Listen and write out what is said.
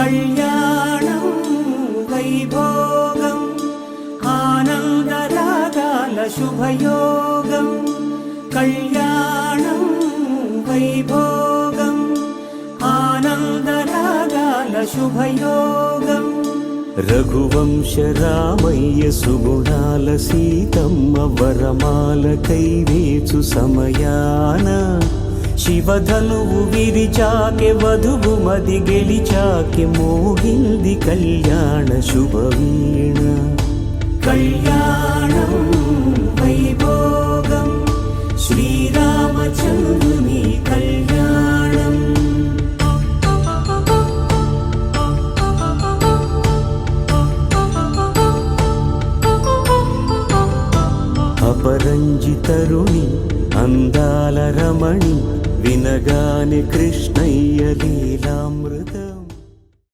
కళ్యాణం వైభోగం ఆనందరాగాల శుభయోగం కళ్యాణం వైభోగం ఆనందరాగాల శుభయోగం రఘువంశ రామయ్య సుగుణాల సీతమ్మ వరమాల కైవేచు సమయాన శివధనువు విరిచాకె వధువు మది గెలిచాకె మోగింది కళ్యాణ శుభవీణ కళ్యాణం వైభోగం శ్రీరామచంద్రుని కళ్యాణం అపరంజి తరుణి అందాల రమణి వినగానే కృష్ణయ్యది